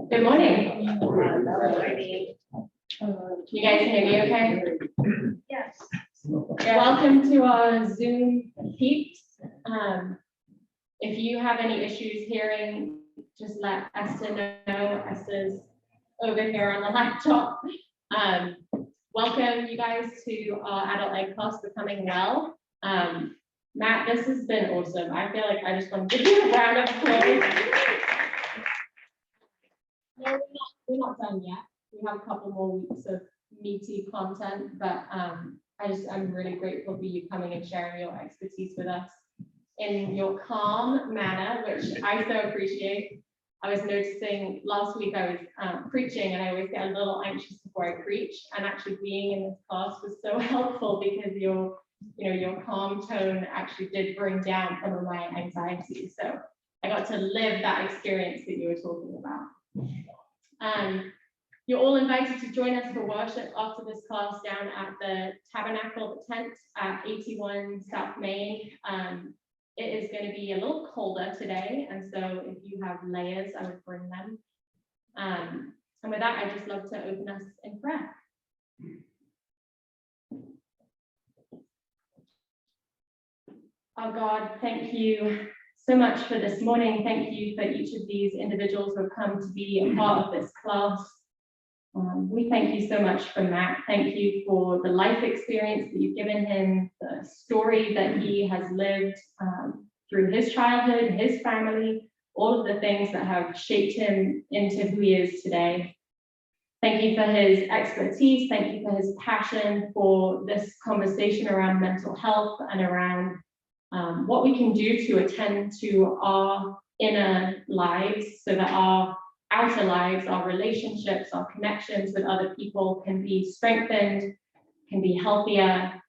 Good morning. You guys hear me okay? Yes. Welcome to our Zoom peeps. If you have any issues hearing, just let Esther know. Esther's over here on the laptop. Welcome you guys to our adult ed class, Becoming Well. Matt, this has been awesome. I feel like I just want to give you a round of applause. No, we're not done yet. We have a couple more weeks of meaty content, but I'm really grateful for you coming and sharing your expertise with us in your calm manner, which I so appreciate. I was noticing last week I was preaching, and I always get a little anxious before I preach, and actually being in this class was so helpful because your calm tone actually did bring down some of my anxiety. So I got to live that experience that you were talking about. You're all invited to join us for worship after this class down at the Tabernacle tent at 81 South Main. It is going to be a little colder today, and so if you have layers, I would bring them. And with that, I'd just love to open us in prayer. Oh God, thank you so much for this morning. Thank you for each of these individuals who have come to be a part of this class. We thank you so much for Matt. Thank you for the life experience that you've given him, the story that he has lived through his childhood, his family, all of the things that have shaped him into who he is today. Thank you for his expertise. Thank you for his passion for this conversation around mental health and around what we can do to attend to our inner lives so that our outer lives, our relationships, our connections with other people can be strengthened, can be healthier,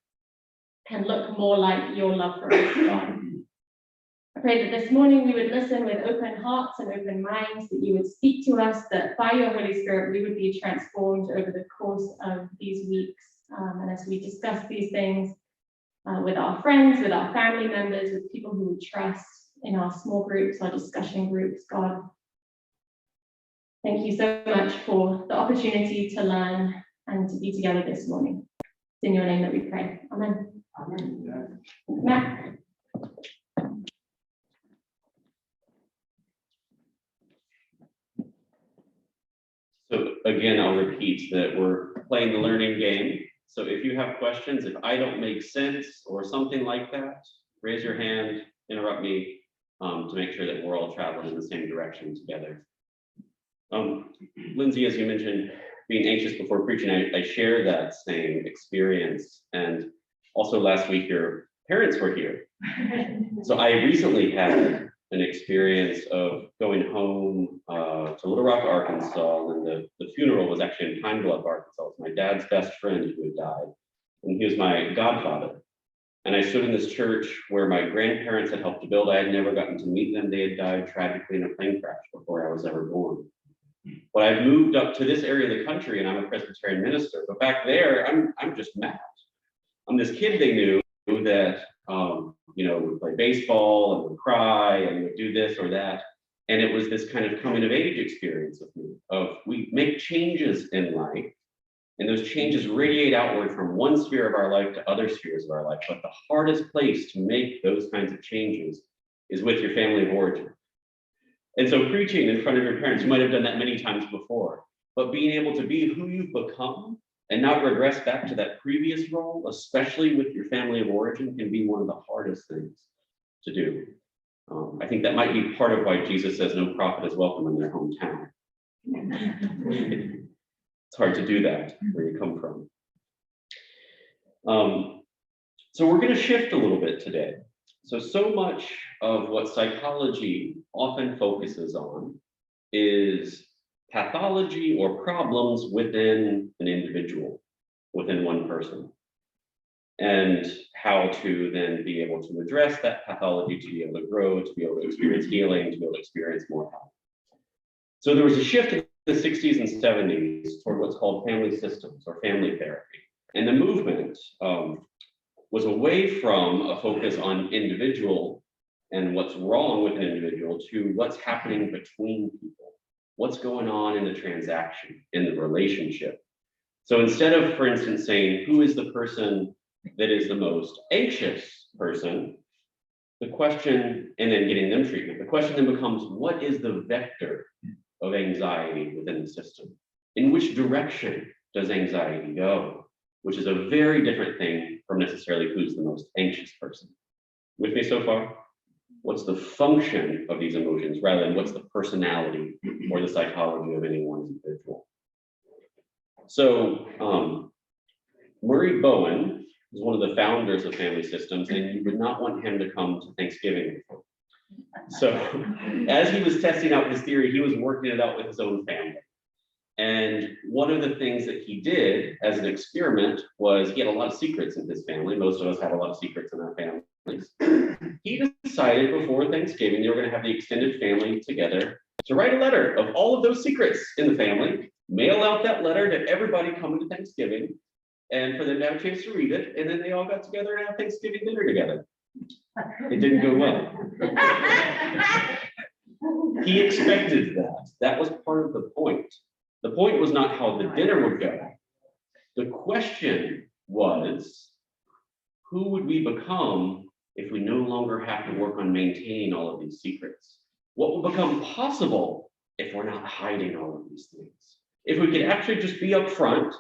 can look more like your love for us, God. I pray that this morning we would listen with open hearts and open minds, that you would speak to us, that by your Holy Spirit we would be transformed over the course of these weeks. And as we discuss these things with our friends, with our family members, with people who we trust in our small groups, our discussion groups, God, thank you so much for the opportunity to learn and to be together this morning. It's in your name that we pray. Amen. Amen. Matt. So again, I'll repeat that we're playing the learning game. So if you have questions, if I don't make sense or something like that, raise your hand, interrupt me to make sure that we're all traveling in the same direction together. Lindsay, as you mentioned, being anxious before preaching, I share that same experience. And also last week, your parents were here. So I recently had an experience of going home to Little Rock, Arkansas, and the funeral was actually in Pine Bluff, Arkansas. It was my dad's best friend who had died, and he was my godfather. And I stood in this church where my grandparents had helped to build. I had never gotten to meet them. They had died tragically in a plane crash before I was ever born. But I've moved up to this area of the country, and I'm a Presbyterian minister. But back there, I'm just Matt. I'm this kid they knew that would play baseball and would cry and would do this or that. And it was this kind of coming of age experience with me of we make changes in life, and those changes radiate outward from one sphere of our life to other spheres of our life. But the hardest place to make those kinds of changes is with your family of origin. And so preaching in front of your parents, you might have done that many times before, but being able to be who you've become and not regress back to that previous role, especially with your family of origin, can be one of the hardest things to do. I think that might be part of why Jesus says no prophet is welcome in their hometown. It's hard to do that where you come from. So we're going to shift a little bit today. So much of what psychology often focuses on is pathology or problems within an individual, within one person, and how to then be able to address that pathology, to be able to grow, to be able to experience healing, to be able to experience more health. So there was a shift in the 60s and 70s toward what's called family systems or family therapy. And the movement was away from a focus on individual and what's wrong with an individual to what's happening between people. what's going on in the transaction, in the relationship. So instead of, for instance, saying, who is the person that is the most anxious person, the question, and then getting them treatment, the question then becomes, what is the vector of anxiety within the system? In which direction does anxiety go? Which is a very different thing from necessarily who's the most anxious person. With me so far? What's the function of these emotions rather than what's the personality or the psychology of any one individual? So Murray Bowen is one of the founders of family systems, and you would not want him to come to Thanksgiving. So as he was testing out his theory, he was working it out with his own family. And one of the things that he did as an experiment was he had a lot of secrets in his family. Most of us have a lot of secrets in our families. He decided before Thanksgiving, they were going to have the extended family together to write a letter of all of those secrets in the family, mail out that letter to everybody coming to Thanksgiving, and for them to have a chance to read it. And then they all got together and had Thanksgiving dinner together. It didn't go well. He expected that. That was part of the point. The point was not how the dinner would go. The question was, who would we become if we no longer have to work on maintaining all of these secrets? What will become possible if we're not hiding all of these things? If we could actually just be upfront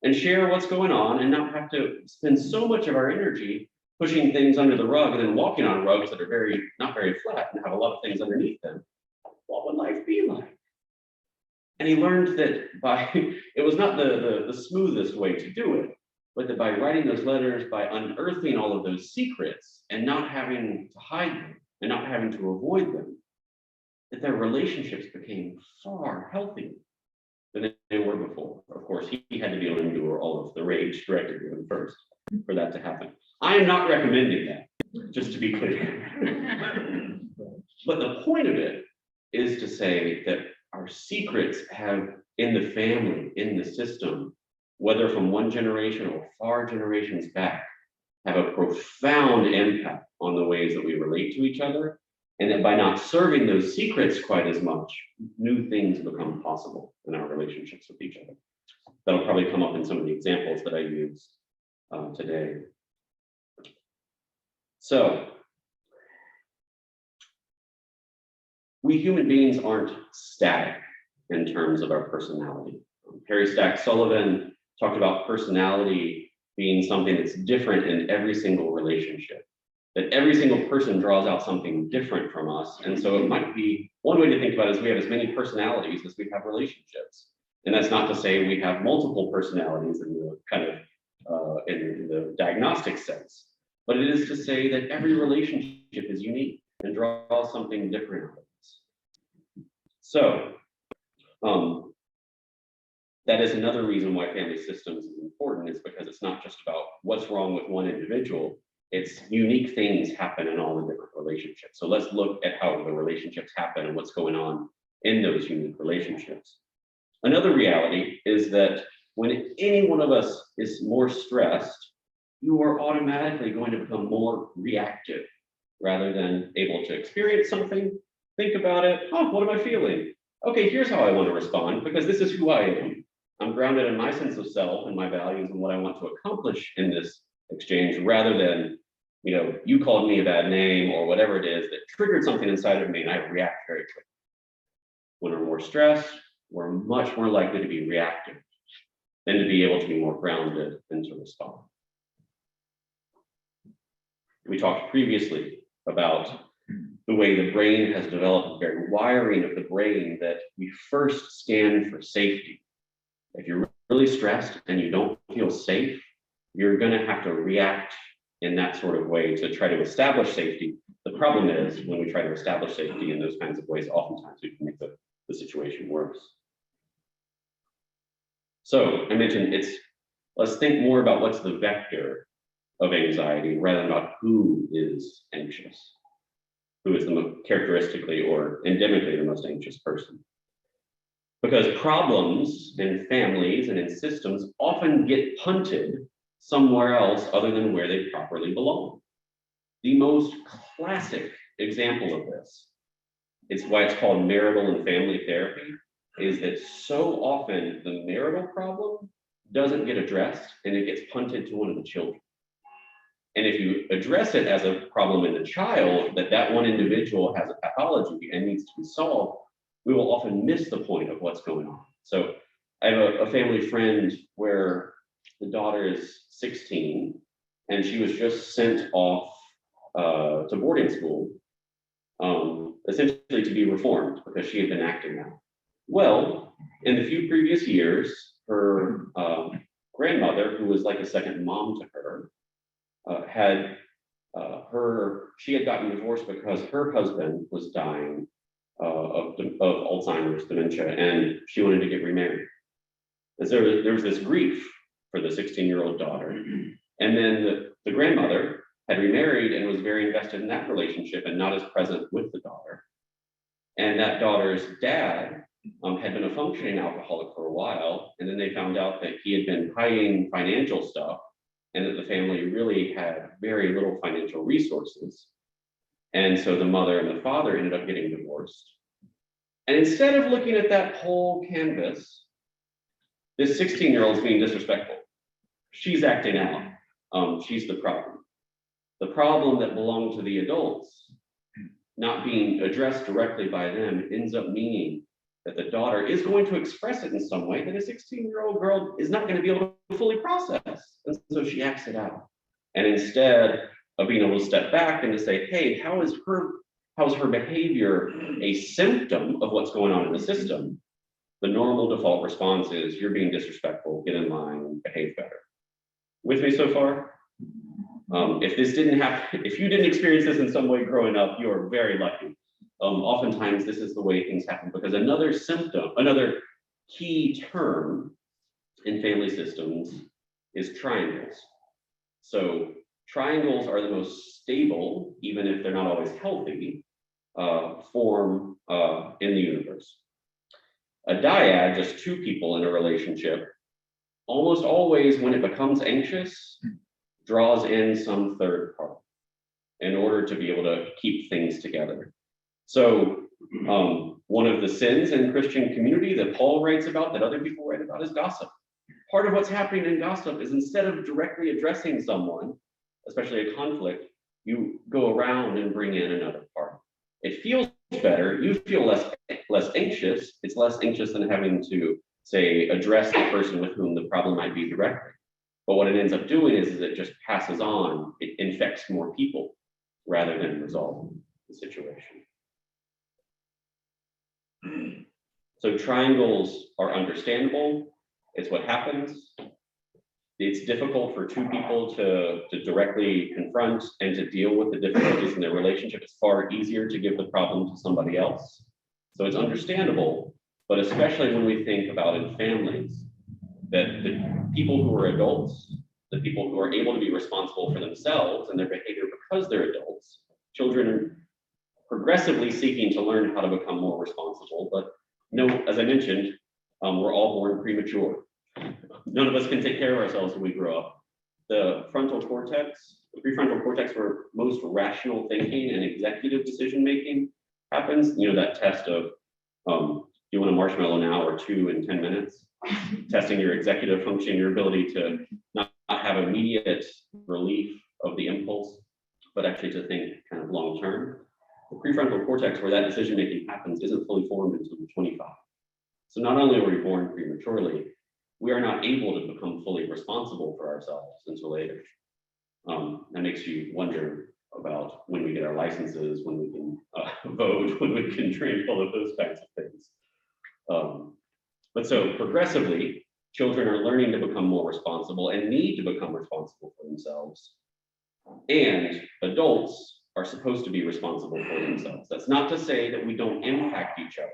and share what's going on and not have to spend so much of our energy pushing things under the rug and then walking on rugs that are not very flat and have a lot of things underneath them, what would life be like? And he learned that it was not the smoothest way to do it, but that by writing those letters, by unearthing all of those secrets and not having to hide them and not having to avoid them, that their relationships became far healthier than they were before. Of course, he had to be able to endure all of the rage directed to him first for that to happen. I am not recommending that, just to be clear. But the point of it is to say that our secrets have, in the family, in the system, whether from one generation or far generations back, have a profound impact on the ways that we relate to each other. And that by not serving those secrets quite as much, new things become possible in our relationships with each other. That'll probably come up in some of the examples that I use today. So, we human beings aren't static in terms of our personality. Harry Stack Sullivan talked about personality being something that's different in every single relationship, that every single person draws out something different from us. And so it might be, one way to think about it is we have as many personalities as we have relationships. And that's not to say we have multiple personalities in the kind of in the diagnostic sense, but it is to say that every relationship is unique and draws something different out of us. So that is another reason why family systems is important, is because it's not just about what's wrong with one individual, it's unique things happen in all the different relationships. So let's look at how the relationships happen and what's going on in those unique relationships. Another reality is that when any one of us is more stressed, you are automatically going to become more reactive rather than able to experience something, think about it, oh, what am I feeling? Okay, here's how I want to respond, because this is who I am. I'm grounded in my sense of self and my values and what I want to accomplish in this exchange, rather than, you called me a bad name or whatever it is that triggered something inside of me and I react very quickly. When we're more stressed, we're much more likely to be reactive than to be able to be more grounded and to respond. We talked previously about the way the brain has developed, the very wiring of the brain, that we first scan for safety. If you're really stressed and you don't feel safe, you're going to have to react in that sort of way to try to establish safety. The problem is when we try to establish safety in those kinds of ways, oftentimes we can make the situation worse. So I mentioned let's think more about what's the vector of anxiety rather than about who is anxious, who is the most characteristically or endemically the most anxious person. Because problems in families and in systems often get punted somewhere else other than where they properly belong. The most classic example of this, it's why it's called marital and family therapy. is that so often the marital problem doesn't get addressed and it gets punted to one of the children. And if you address it as a problem in the child, that one individual has a pathology and needs to be solved, we will often miss the point of what's going on. So I have a family friend where the daughter is 16 and she was just sent off to boarding school, essentially to be reformed because she had been acting out. Well, in the few previous years, her grandmother, who was like a second mom to her, she had gotten divorced because her husband was dying of Alzheimer's, dementia, and she wanted to get remarried. And so there was this grief for the 16-year-old daughter. And then the grandmother had remarried and was very invested in that relationship and not as present with the daughter. And that daughter's dad had been a functioning alcoholic for a while, and then they found out that he had been hiding financial stuff and that the family really had very little financial resources. And so the mother and the father ended up getting divorced. And instead of looking at that whole canvas, this 16-year-old is being disrespectful. She's acting out. She's the problem. The problem that belonged to the adults, not being addressed directly by them, ends up meaning that the daughter is going to express it in some way that a 16-year-old girl is not going to be able to fully process. And so she acts it out. And instead of being able to step back and to say, hey, how is her behavior a symptom of what's going on in the system? The normal default response is, you're being disrespectful, get in line, behave better. With me so far? If you didn't experience this in some way growing up, you are very lucky. Oftentimes this is the way things happen, because another key term in family systems is triangles. So triangles are the most stable, even if they're not always healthy, form in the universe. A dyad, just two people in a relationship, almost always, when it becomes anxious, draws in some third party in order to be able to keep things together. So one of the sins in Christian community that Paul writes about, that other people write about, is gossip. Part of what's happening in gossip is, instead of directly addressing someone, especially a conflict, you go around and bring in another party. It feels better, you feel less anxious. It's less anxious than having to, say, address the person with whom the problem might be directly. But what it ends up doing is it just passes on. It infects more people rather than resolving the situation. So triangles are understandable. It's what happens. It's difficult for two people to directly confront and to deal with the difficulties in their relationship. It's far easier to give the problem to somebody else. So it's understandable, but especially when we think about in families, that the people who are adults, the people who are able to be responsible for themselves and their behavior because they're adults, children progressively seeking to learn how to become more responsible. But no, as I mentioned, we're all born premature. None of us can take care of ourselves when we grow up. The prefrontal cortex, where most rational thinking and executive decision making happens. You know, that test of, do you want a marshmallow now or 2 in 10 minutes? Testing your executive function, your ability to not have immediate relief of the impulse, but actually to think kind of long term. The prefrontal cortex, where that decision making happens, isn't fully formed until you're 25. So not only are we born prematurely, we are not able to become fully responsible for ourselves until later. That makes you wonder about when we get our licenses, when we can vote, when we can drink, all of those kinds of things. But so progressively, children are learning to become more responsible and need to become responsible for themselves. And adults are supposed to be responsible for themselves. That's not to say that we don't impact each other.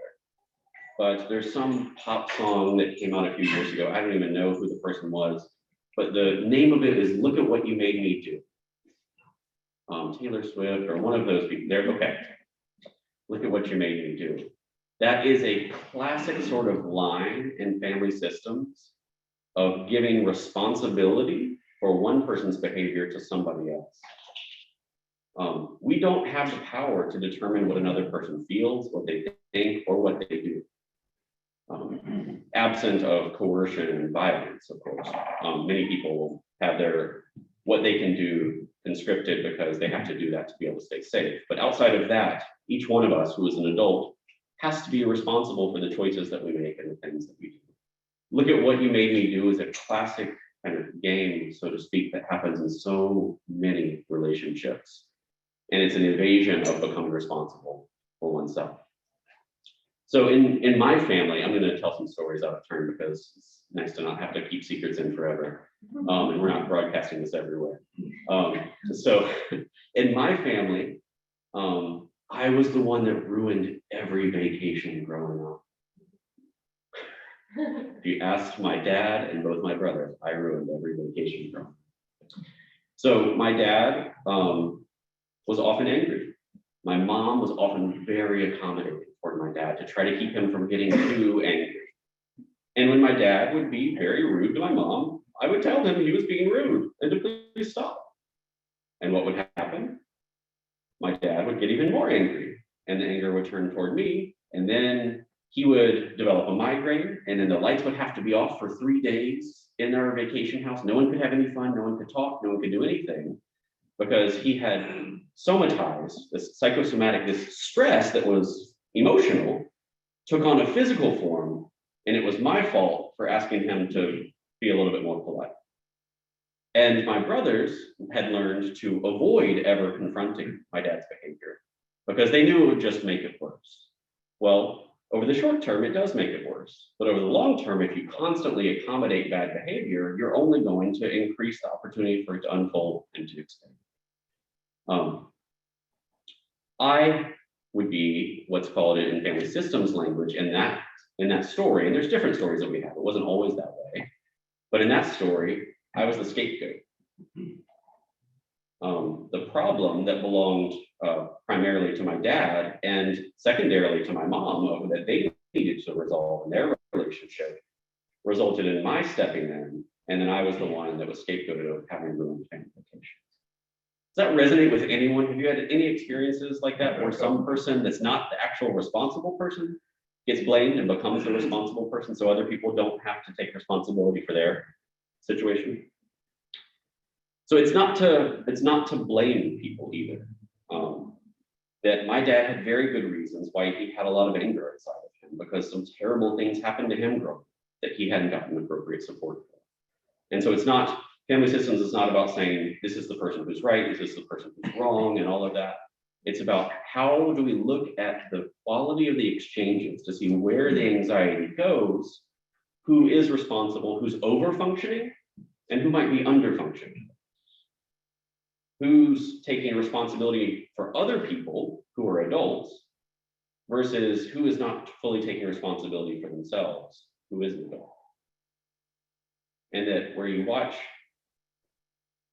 But there's some pop song that came out a few years ago. I don't even know who the person was, but the name of it is "Look at What You Made Me Do." Taylor Swift or one of those people. There, okay. Look at what you made me do. That is a classic sort of line in family systems of giving responsibility for one person's behavior to somebody else. We don't have the power to determine what another person feels, what they think, or what they do. absent of coercion and violence, of course. Many people have what they can do conscripted because they have to do that to be able to stay safe. But outside of that, each one of us who is an adult has to be responsible for the choices that we make and the things that we do. Look at What You Made Me Do is a classic kind of game, so to speak, that happens in so many relationships. And it's an evasion of becoming responsible for oneself. So in my family, I'm going to tell some stories out of turn because it's nice to not have to keep secrets in forever. And we're not broadcasting this everywhere. So in my family, I was the one that ruined every vacation growing up. If you asked my dad and both my brothers, I ruined every vacation growing up. So my dad was often angry. My mom was often very accommodating toward my dad to try to keep him from getting too angry. And when my dad would be very rude to my mom, I would tell him he was being rude and to please stop. And what would happen? My dad would get even more angry, and the anger would turn toward me, and then he would develop a migraine, and then the lights would have to be off for 3 days in our vacation house. No one could have any fun, no one could talk, no one could do anything, because he had somatized this psychosomatic, this stress that was emotional, took on a physical form, and it was my fault for asking him to be a little bit more polite. And my brothers had learned to avoid ever confronting my dad's behavior because they knew it would just make it worse. Well, over the short term, it does make it worse. But over the long term, if you constantly accommodate bad behavior, you're only going to increase the opportunity for it to unfold and to expand. I would be what's called in family systems language in that story, and there's different stories that we have. It wasn't always that way, but in that story, I was the scapegoat. The problem that belonged primarily to my dad and secondarily to my mom that they needed to resolve in their relationship resulted in my stepping in, and then I was the one that was scapegoated of having ruined family vacations. Does that resonate with anyone? Have you had any experiences like that where some person that's not the actual responsible person gets blamed and becomes the responsible person so other people don't have to take responsibility for their situation? So it's not to blame people either. That my dad had very good reasons why he had a lot of anger inside of him because some terrible things happened to him growing up that he hadn't gotten appropriate support for. And so it's not, family systems is not about saying this is the person who's right, this is the person who's wrong, and all of that. It's about how do we look at the quality of the exchanges to see where the anxiety goes, who is responsible, who's over-functioning, and who might be under-functioning. Who's taking responsibility for other people who are adults versus who is not fully taking responsibility for themselves, who is an adult. And that where you watch,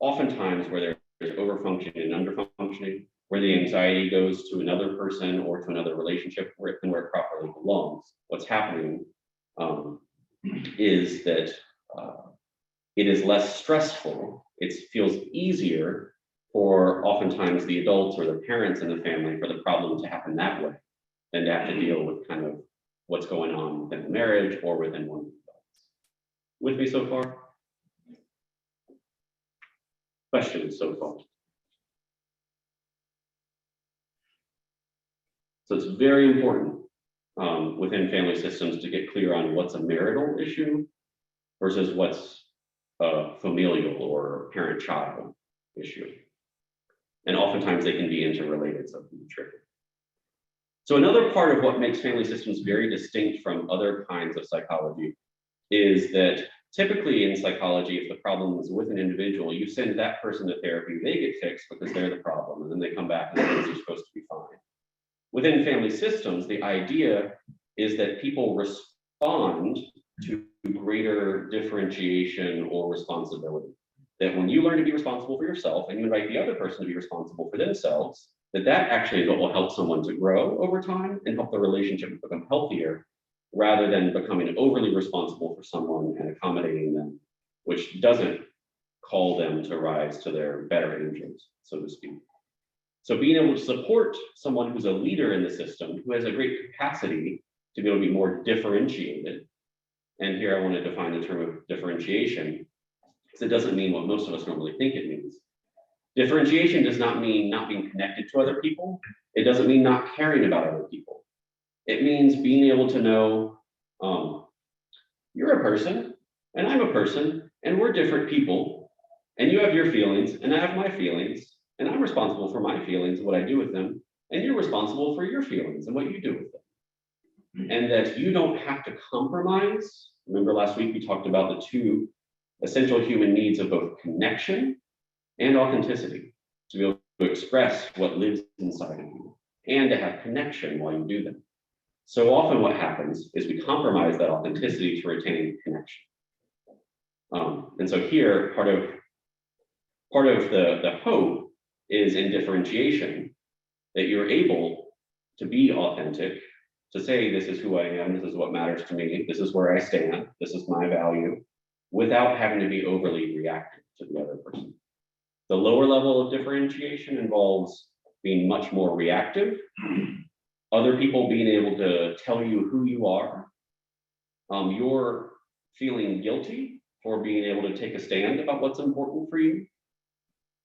oftentimes where there's over-functioning and under-functioning, where the anxiety goes to another person or to another relationship where it properly belongs, what's happening is that it is less stressful. It feels easier for oftentimes the adults or the parents in the family for the problem to happen that way than to have to deal with kind of what's going on within the marriage or within one of the adults. With me so far? Questions so far? So it's very important within family systems to get clear on what's a marital issue versus what's a familial or parent-child issue. And oftentimes they can be interrelated, so can be triggered. So another part of what makes family systems very distinct from other kinds of psychology is that typically in psychology, if the problem is with an individual, you send that person to therapy, they get fixed because they're the problem, and then they come back and things are supposed to be fine. Within family systems, the idea is that people respond to greater differentiation or responsibility. That when you learn to be responsible for yourself and you invite the other person to be responsible for themselves, that actually is what will help someone to grow over time and help the relationship become healthier rather than becoming overly responsible for someone and accommodating them, which doesn't call them to rise to their better angels, so to speak. So being able to support someone who's a leader in the system, who has a great capacity to be able to be more differentiated. And here I want to define the term of differentiation, because it doesn't mean what most of us normally think it means. Differentiation does not mean not being connected to other people. It doesn't mean not caring about other people. It means being able to know you're a person and I'm a person and we're different people, and you have your feelings and I have my feelings, and I'm responsible for my feelings and what I do with them, and you're responsible for your feelings and what you do with them. And that you don't have to compromise. Remember last week we talked about the two essential human needs of both connection and authenticity, to be able to express what lives inside of you and to have connection while you do them. So often what happens is we compromise that authenticity to retain connection. And so here, part of the hope is in differentiation, that you're able to be authentic, to say, this is who I am, this is what matters to me, this is where I stand, this is my value, without having to be overly reactive to the other person. The lower level of differentiation involves being much more reactive, other people being able to tell you who you are, you're feeling guilty for being able to take a stand about what's important for you.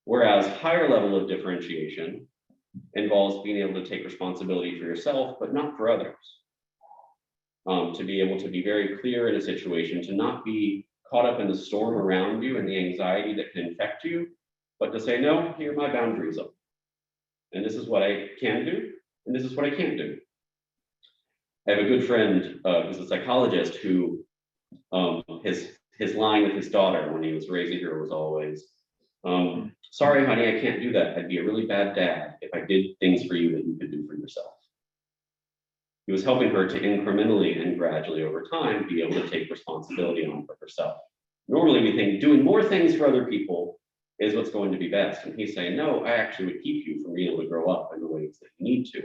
Whereas higher level of differentiation involves being able to take responsibility for yourself, but not for others. To be able to be very clear in a situation, to not be caught up in the storm around you and the anxiety that can infect you, but to say, no, here are my boundaries up. And this is what I can do, and this is what I can't do. I have a good friend who's a psychologist who his line with his daughter when he was raising her was always, sorry, honey, I can't do that. I'd be a really bad dad if I did things for you that you could do for yourself. He was helping her to incrementally and gradually over time be able to take responsibility on for herself. Normally we think doing more things for other people is what's going to be best. And he's saying, no, I actually would keep you from being able to grow up in the ways that you need to,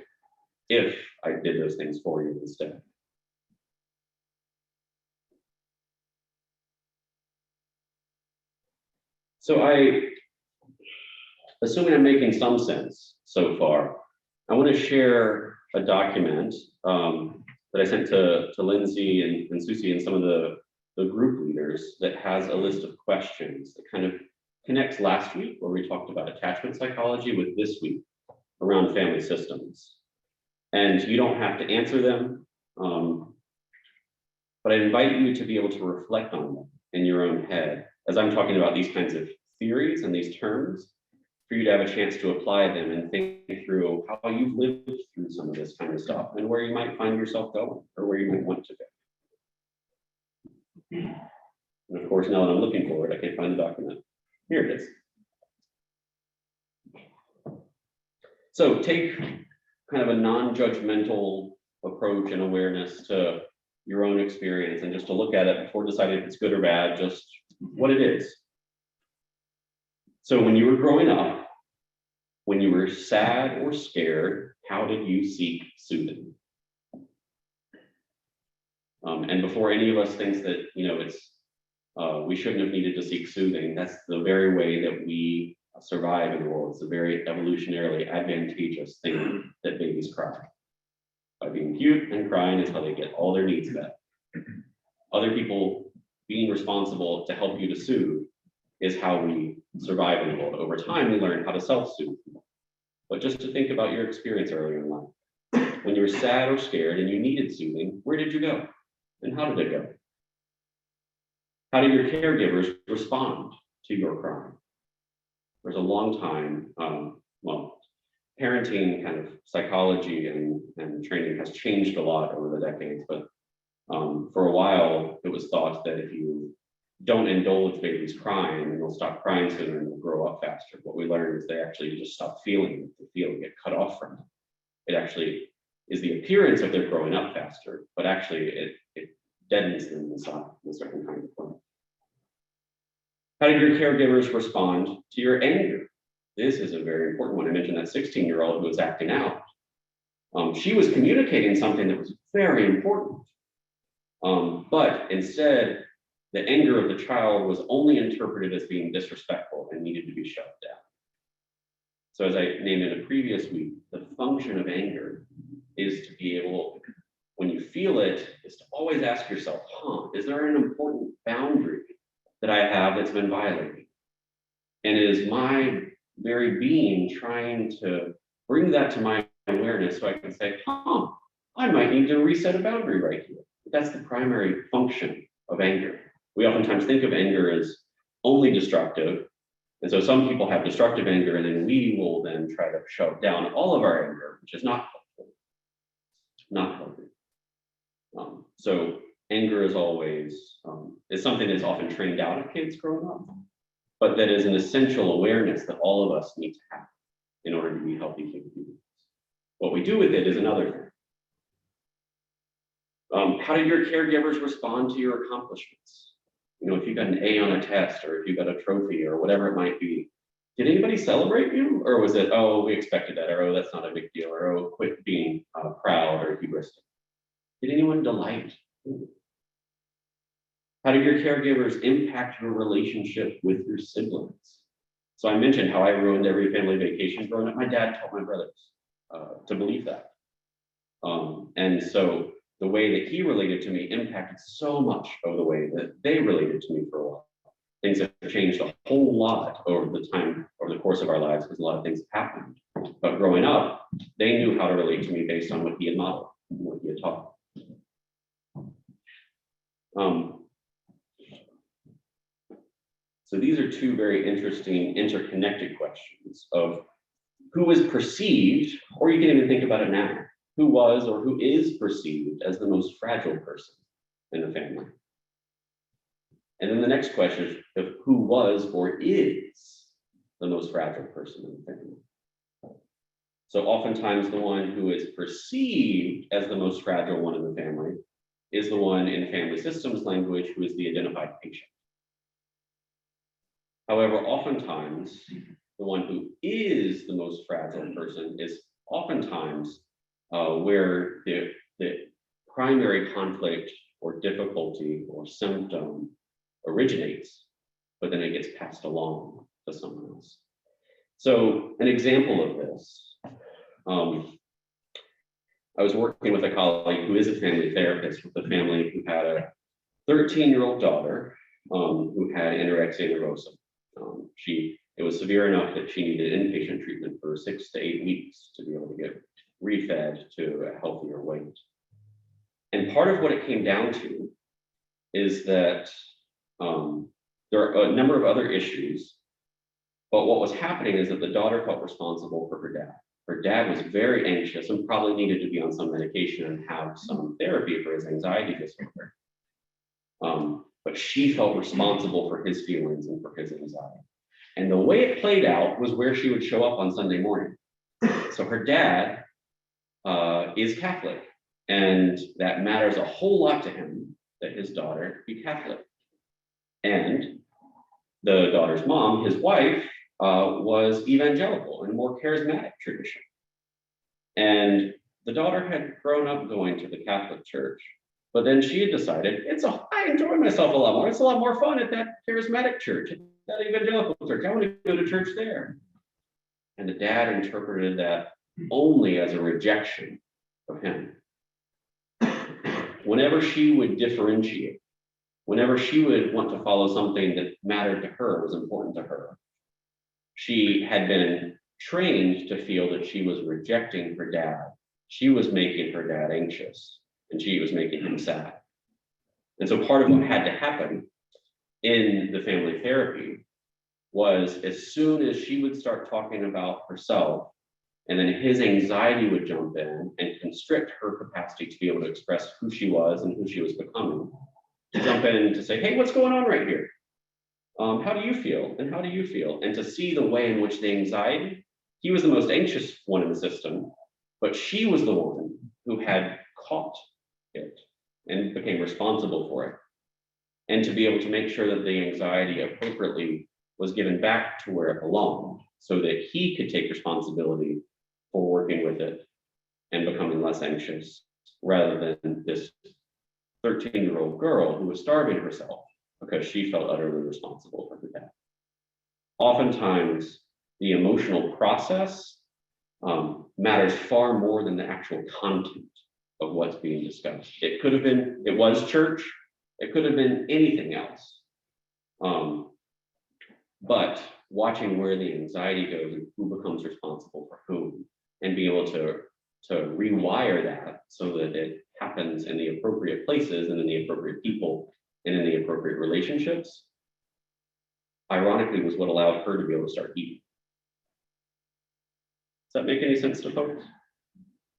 if I did those things for you instead. So assuming I'm making some sense so far, I want to share a document that I sent to Lindsay and Susie and some of the group leaders that has a list of questions that kind of connects last week where we talked about attachment psychology with this week around family systems. And you don't have to answer them, but I invite you to be able to reflect on them in your own head as I'm talking about these kinds of theories and these terms, for you to have a chance to apply them and think through how you've lived through some of this kind of stuff and where you might find yourself going or where you might want to go. And of course, now that I'm looking for it, I can't find the document. Here it is. So take kind of a non-judgmental approach and awareness to your own experience and just to look at it before deciding if it's good or bad, just what it is. So when you were growing up, when you were sad or scared, how did you seek soothing? And before any of us thinks that, we shouldn't have needed to seek soothing, that's the very way that we survive in the world. It's a very evolutionarily advantageous thing that babies cry. By being cute and crying is how they get all their needs met. Other people being responsible to help you to soothe is how we survive in the world. Over time, we learn how to self-soothe. But just to think about your experience earlier in life, when you were sad or scared and you needed soothing, where did you go? And how did it go? How did your caregivers respond to your crying? There's a long time, parenting kind of psychology and training has changed a lot over the decades, but for a while, it was thought that if you don't indulge babies crying, they'll stop crying sooner and they'll grow up faster. What we learned is they actually just stop feeling, the feeling get cut off from it. It actually is the appearance of they're growing up faster, but actually it deadens them inside in a certain kind of way. How did your caregivers respond to your anger? This is a very important one. I mentioned that 16-year-old who was acting out. She was communicating something that was very important. But instead, the anger of the child was only interpreted as being disrespectful and needed to be shut down. So as I named in a previous week, the function of anger is to be able, when you feel it, is to always ask yourself, is there an important boundary that I have that's been violated? And is my very being trying to bring that to my awareness so I can say, I might need to reset a boundary right here. That's the primary function of anger. We oftentimes think of anger as only destructive. And so some people have destructive anger, and then we will then try to shove down all of our anger, which is not helpful. Not healthy. So anger is always is something that's often trained out of kids growing up, but that is an essential awareness that all of us need to have in order to be healthy human beings. What we do with it is another thing. How do your caregivers respond to your accomplishments? If you got an A on a test, or if you got a trophy, or whatever it might be, did anybody celebrate you? Or was it, we expected that, or that's not a big deal, or quit being proud or hubristic? Did anyone delight? How do your caregivers impact your relationship with your siblings? So I mentioned how I ruined every family vacation growing up. My dad taught my brothers to believe that. And so the way that he related to me impacted so much of the way that they related to me for a while. Things have changed a whole lot over the course of our lives, because a lot of things have happened. But growing up, they knew how to relate to me based on what he had modeled, what he had taught. So these are two very interesting interconnected questions of who is perceived, or you can even think about it now, who was or who is perceived as the most fragile person in the family. And then the next question is of who was or is the most fragile person in the family. So oftentimes the one who is perceived as the most fragile one in the family is the one in family systems language who is the identified patient. However, oftentimes the one who is the most fragile person is oftentimes where the primary conflict or difficulty or symptom originates, but then it gets passed along to someone else. So an example of this, I was working with a colleague who is a family therapist with a family who had a 13-year-old daughter who had anorexia nervosa. It was severe enough that she needed inpatient treatment for 6 to 8 weeks to be able to get refed to a healthier weight. And part of what it came down to is that there are a number of other issues, but what was happening is that the daughter felt responsible for her dad. Her dad was very anxious and probably needed to be on some medication and have some therapy for his anxiety disorder. But she felt responsible for his feelings and for his anxiety. And the way it played out was where she would show up on Sunday morning. So her dad is Catholic, and that matters a whole lot to him that his daughter be Catholic. And the daughter's mom, his wife, was evangelical and more charismatic tradition. And the daughter had grown up going to the Catholic church, but then she had decided, I enjoy myself a lot more. It's a lot more fun at that charismatic church, at that evangelical church. I want to go to church there. And the dad interpreted that only as a rejection of him. Whenever she would differentiate, whenever she would want to follow something that mattered to her, was important to her, she had been trained to feel that she was rejecting her dad. She was making her dad anxious, and she was making him sad. And so part of what had to happen in the family therapy was, as soon as she would start talking about herself, and then his anxiety would jump in and constrict her capacity to be able to express who she was and who she was becoming, to jump in to say, hey, what's going on right here? How do you feel? And how do you feel? And to see the way in which the anxiety, he was the most anxious one in the system, but she was the one who had caught it and became responsible for it. And to be able to make sure that the anxiety appropriately was given back to where it belonged, so that he could take responsibility for working with it and becoming less anxious, rather than this 13-year-old girl who was starving herself because she felt utterly responsible for her dad. Oftentimes, the emotional process matters far more than the actual content of what's being discussed. It was church, it could have been anything else. But watching where the anxiety goes and who becomes responsible for whom, and being able to rewire that so that it happens in the appropriate places and in the appropriate people and in the appropriate relationships, ironically, was what allowed her to be able to start eating. Does that make any sense to folks?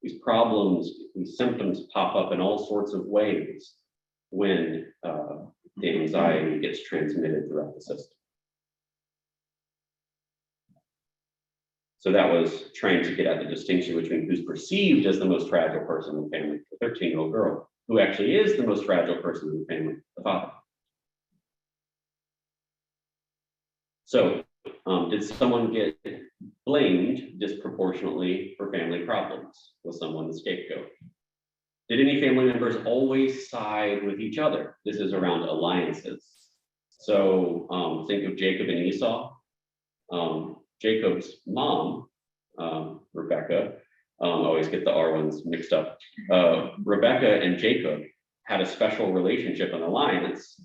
These problems, these symptoms pop up in all sorts of ways when the anxiety gets transmitted throughout the system. So that was trying to get at the distinction between who's perceived as the most fragile person in the family, the 13-year-old girl, who actually is the most fragile person in the family, the father. So did someone get blamed disproportionately for family problems? Was someone the scapegoat? Did any family members always side with each other? This is around alliances. So think of Jacob and Esau. Jacob's mom, Rebecca, always get the R ones mixed up. Rebecca and Jacob had a special relationship and alliance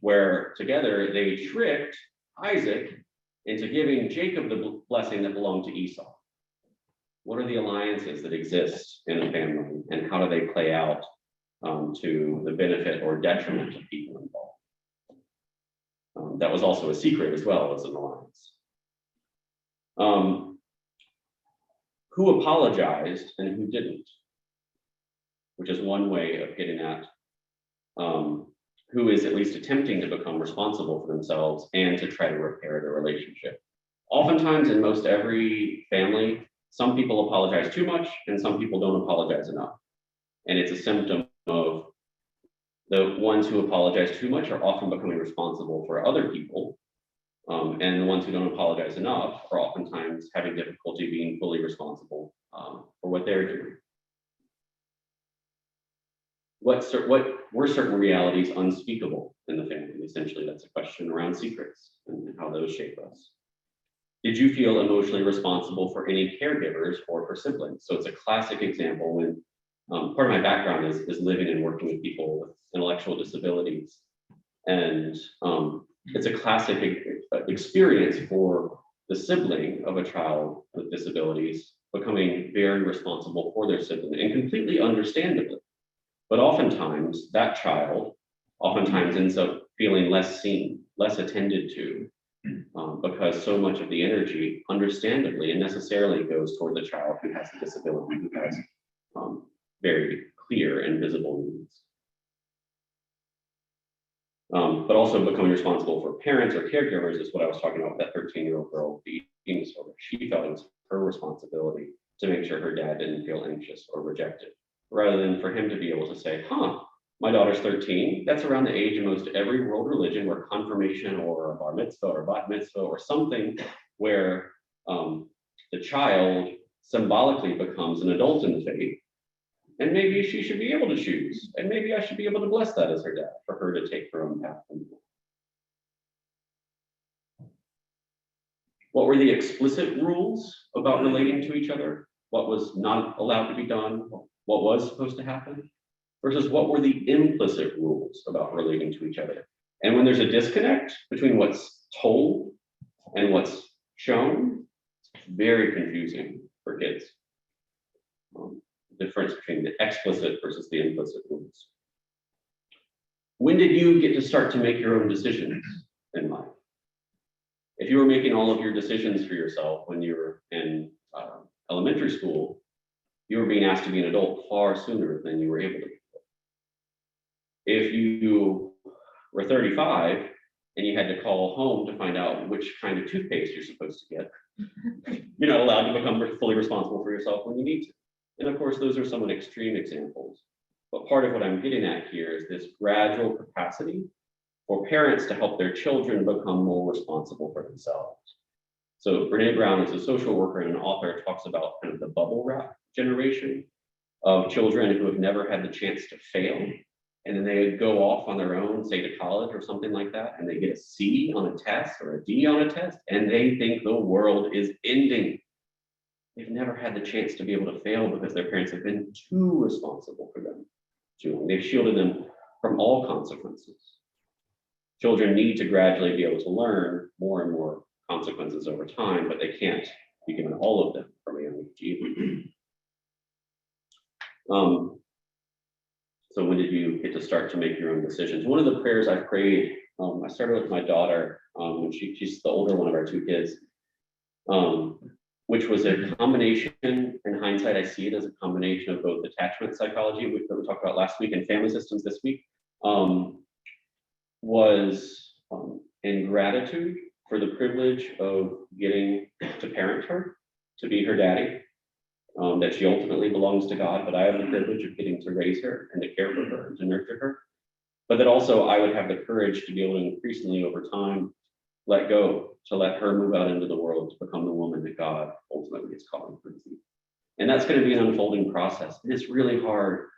where together they tricked Isaac into giving Jacob the blessing that belonged to Esau. What are the alliances that exist in a family, and how do they play out to the benefit or detriment of people involved? That was also a secret as well as an alliance. Who apologized and who didn't, which is one way of getting at who is at least attempting to become responsible for themselves and to try to repair the relationship. Oftentimes in most every family, some people apologize too much and some people don't apologize enough. And it's a symptom of the ones who apologize too much are often becoming responsible for other people. And the ones who don't apologize enough are oftentimes having difficulty being fully responsible for what they're doing. What were certain realities unspeakable in the family? Essentially, that's a question around secrets and how those shape us. Did you feel emotionally responsible for any caregivers or for siblings? So it's a classic example when part of my background is living and working with people with intellectual disabilities. And it's a classic experience for the sibling of a child with disabilities becoming very responsible for their sibling, and completely understandably. But oftentimes that child ends up feeling less seen, less attended to, because so much of the energy, understandably and necessarily, goes toward the child who has a disability, who has very clear and visible needs. But also becoming responsible for parents or caregivers is what I was talking about with that 13-year-old girl with the eating disorder. She felt it was her responsibility to make sure her dad didn't feel anxious or rejected, rather than for him to be able to say, my daughter's 13, that's around the age of most every world religion where confirmation or a bar mitzvah or bat mitzvah or something where the child symbolically becomes an adult in the faith. And maybe she should be able to choose. And maybe I should be able to bless that as her dad for her to take her own path. What were the explicit rules about relating to each other? What was not allowed to be done? What was supposed to happen? Versus what were the implicit rules about relating to each other? And when there's a disconnect between what's told and what's shown, it's very confusing for kids. Difference between the explicit versus the implicit rules. When did you get to start to make your own decisions in life? If you were making all of your decisions for yourself when you were in elementary school, you were being asked to be an adult far sooner than you were able to be. If you were 35 and you had to call home to find out which kind of toothpaste you're supposed to get, you're not allowed to become fully responsible for yourself when you need to. And of course, those are somewhat extreme examples. But part of what I'm getting at here is this gradual capacity for parents to help their children become more responsible for themselves. So Brene Brown is a social worker and an author, talks about kind of the bubble wrap generation of children who have never had the chance to fail. And then they go off on their own, say to college or something like that, and they get a C on a test or a D on a test, and they think the world is ending. they've never had the chance to be able to fail because their parents have been too responsible for them. They've shielded them from all consequences. Children need to gradually be able to learn more and more consequences over time, but they can't be given all of them from a young age either. So when did you get to start to make your own decisions? One of the prayers I prayed, I started with my daughter, when she's the older one of our two kids, which was a combination, in hindsight, I see it as a combination of both attachment psychology, which we talked about last week, and family systems this week, was in gratitude for the privilege of getting to parent her, to be her daddy, that she ultimately belongs to God, but I have the privilege of getting to raise her and to care for her and to nurture her. But that also I would have the courage to be able to increasingly over time let go, to let her move out into the world to become the woman that God ultimately is calling her to be. And that's going to be an unfolding process. And it's really hard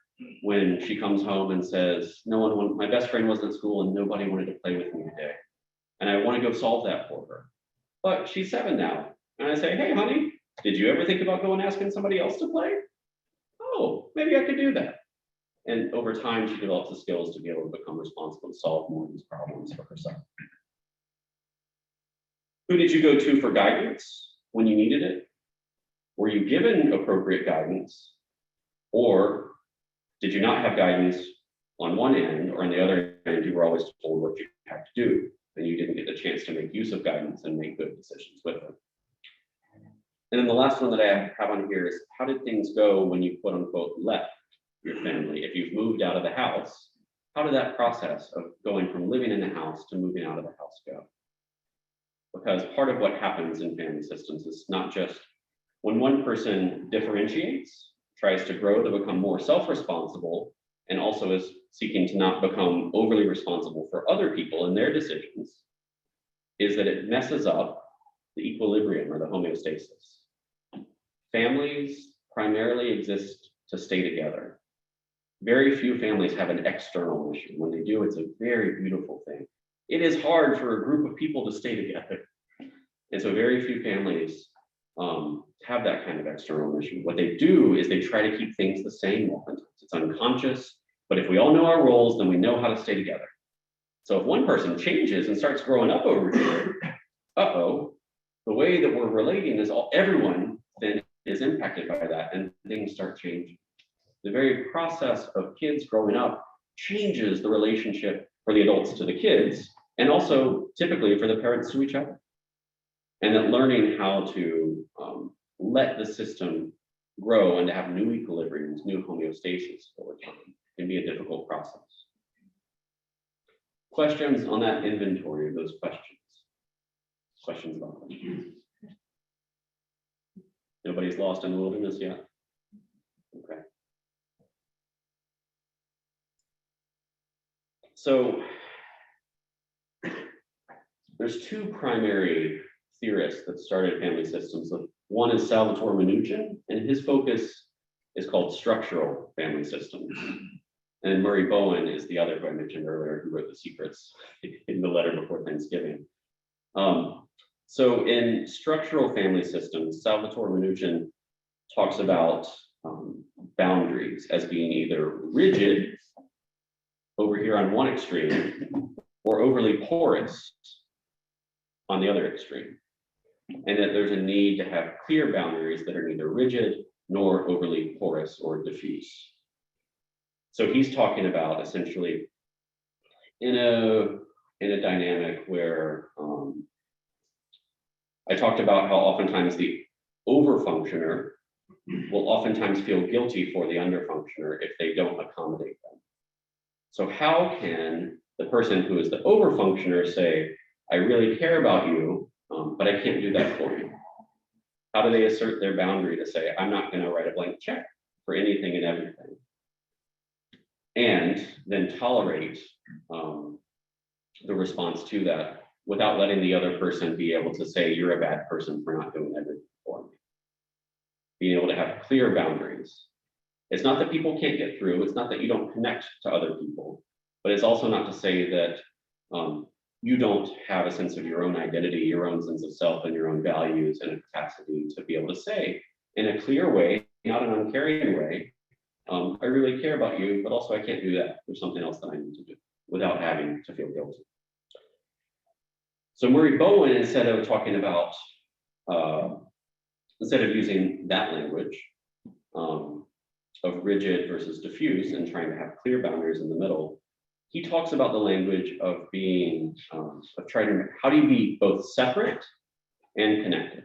when she comes home and says, my best friend wasn't at school and nobody wanted to play with me today. And I want to go solve that for her. But she's 7 now. And I say, hey, honey, did you ever think about going asking somebody else to play? Oh, maybe I could do that. And over time, she develops the skills to be able to become responsible and solve more of these problems for herself. Who did you go to for guidance when you needed it? Were you given appropriate guidance? Or did you not have guidance on one end, or on the other end, you were always told what you had to do, and you didn't get the chance to make use of guidance and make good decisions with it? And then the last one that I have on here is, how did things go when you quote unquote left your family? If you've moved out of the house, how did that process of going from living in the house to moving out of the house go? Because part of what happens in family systems is not just when one person differentiates, tries to grow to become more self-responsible, and also is seeking to not become overly responsible for other people and their decisions, is that it messes up the equilibrium or the homeostasis. Families primarily exist to stay together. Very few families have an external mission. When they do, it's a very beautiful thing. It is hard for a group of people to stay together. And so very few families have that kind of external mission. What they do is they try to keep things the same oftentimes. It's unconscious, but if we all know our roles, then we know how to stay together. So if one person changes and starts growing up over here, the way that we're relating is everyone then is impacted by that, and things start changing. The very process of kids growing up changes the relationship for the adults to the kids, and also typically for the parents to each other. And that learning how to let the system grow and to have new equilibriums, new homeostasis over time can be a difficult process. Questions on that inventory of those questions? Questions about questions? Nobody's lost in the wilderness yet? Okay. So there's two primary theorists that started family systems. One is Salvatore Minuchin, and his focus is called structural family systems. And Murray Bowen is the other who I mentioned earlier, who wrote The Secrets in the letter before Thanksgiving. So in structural family systems, Salvatore Minuchin talks about boundaries as being either rigid over here on one extreme, or overly porous on the other extreme. And that there's a need to have clear boundaries that are neither rigid nor overly porous or diffuse. So he's talking about essentially in a dynamic where I talked about how oftentimes the overfunctioner will oftentimes feel guilty for the underfunctioner if they don't accommodate them. So how can the person who is the overfunctioner say, I really care about you, but I can't do that for you? How do they assert their boundary to say, I'm not going to write a blank check for anything and everything? And then tolerate the response to that without letting the other person be able to say, you're a bad person for not doing everything for me. Being able to have clear boundaries. It's not that people can't get through. It's not that you don't connect to other people, but it's also not to say that you don't have a sense of your own identity, your own sense of self, and your own values and a capacity to be able to say, in a clear way, not an uncaring way. I really care about you, but also I can't do that. There's something else that I need to do without having to feel guilty. So Murray Bowen, instead of talking about, instead of using that language of rigid versus diffuse and trying to have clear boundaries in the middle, he talks about the language of being, of trying to, how do you be both separate and connected?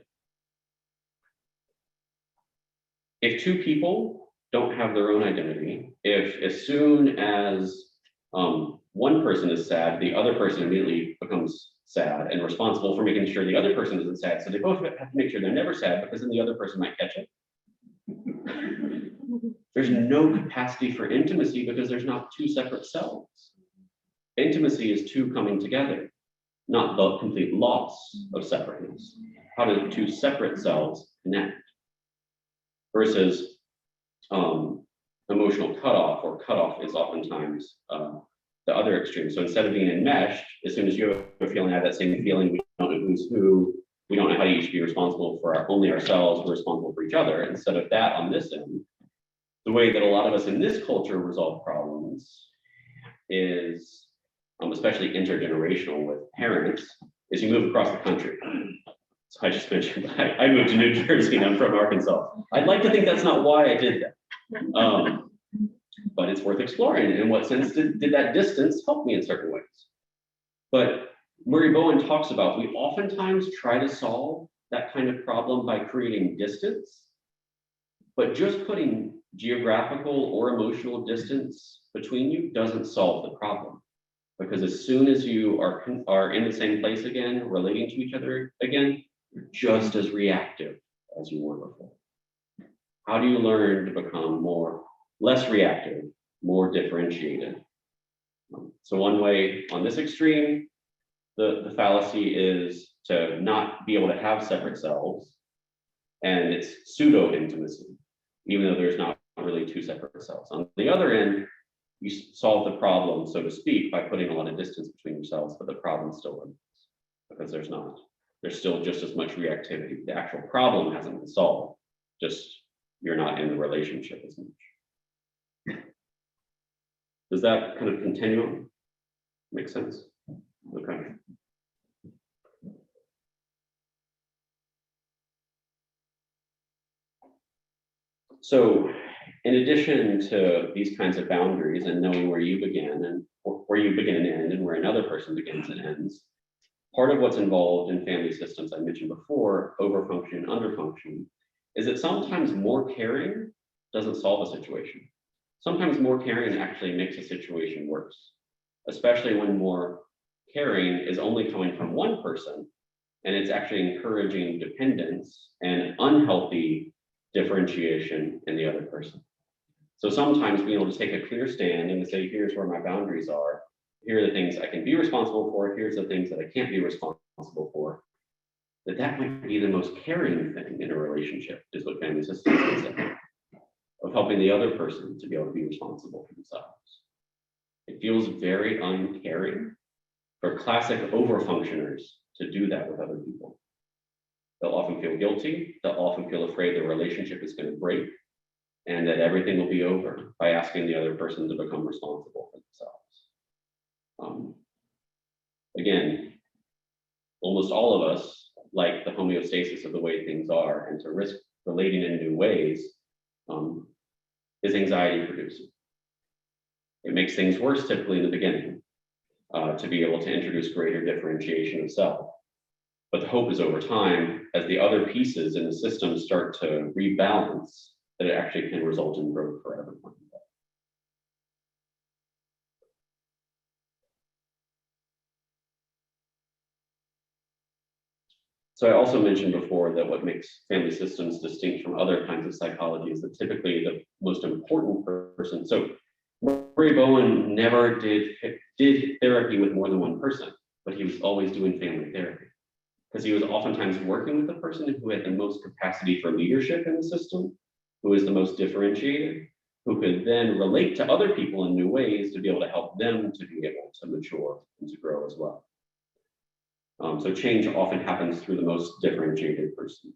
If two people don't have their own identity, if as soon as one person is sad, the other person immediately becomes sad and responsible for making sure the other person isn't sad. So they both have to make sure they're never sad because then the other person might catch it. There's no capacity for intimacy because there's not two separate selves. Intimacy is two coming together, not the complete loss of separateness. How do two separate selves connect? Versus emotional cutoff, or cutoff is oftentimes the other extreme. So instead of being enmeshed, as soon as you have a feeling, I have that same feeling, we don't know who's who, we don't know how to each be responsible for only ourselves, we're responsible for each other. Instead of that on this end, the way that a lot of us in this culture resolve problems is, especially intergenerational with parents, is you move across the country. So I just mentioned, I moved to New Jersey and I'm from Arkansas. I'd like to think that's not why I did that. But it's worth exploring. In what sense did that distance help me in certain ways? But Murray Bowen talks about, we oftentimes try to solve that kind of problem by creating distance, but just putting geographical or emotional distance between you doesn't solve the problem. Because as soon as you are in the same place again, relating to each other again, you're just as reactive as you were before. How do you learn to become less reactive, more differentiated? So one way on this extreme, the fallacy is to not be able to have separate selves, and it's pseudo intimacy, even though there's not really two separate selves. On the other end, you solve the problem, so to speak, by putting a lot of distance between yourselves, but the problem still remains because there's still just as much reactivity. The actual problem hasn't been solved, just you're not in the relationship as much. Does that kind of continuum make sense? Okay. So in addition to these kinds of boundaries and knowing where you begin and where you begin and end and where another person begins and ends, part of what's involved in family systems I mentioned before, overfunction, underfunction, is that sometimes more caring doesn't solve a situation. Sometimes more caring actually makes a situation worse, especially when more caring is only coming from one person and it's actually encouraging dependence and unhealthy differentiation in the other person. So sometimes being able to take a clear stand and to say, here's where my boundaries are, here are the things I can be responsible for, here's the things that I can't be responsible for, that might be the most caring thing in a relationship, is what family systems would say, of helping the other person to be able to be responsible for themselves. It feels very uncaring for classic overfunctioners to do that with other people. They'll often feel guilty, they'll often feel afraid the relationship is going to break, and that everything will be over by asking the other person to become responsible for themselves. Again, almost all of us like the homeostasis of the way things are, and to risk relating in new ways is anxiety producing. It makes things worse typically in the beginning to be able to introduce greater differentiation of self. But the hope is over time, as the other pieces in the system start to rebalance, that it actually can result in growth for everyone. So I also mentioned before that what makes family systems distinct from other kinds of psychology is that typically the most important person. So Murray Bowen never did therapy with more than one person, but he was always doing family therapy because he was oftentimes working with the person who had the most capacity for leadership in the system, who is the most differentiated, who could then relate to other people in new ways to be able to help them to be able to mature and to grow as well. So change often happens through the most differentiated person.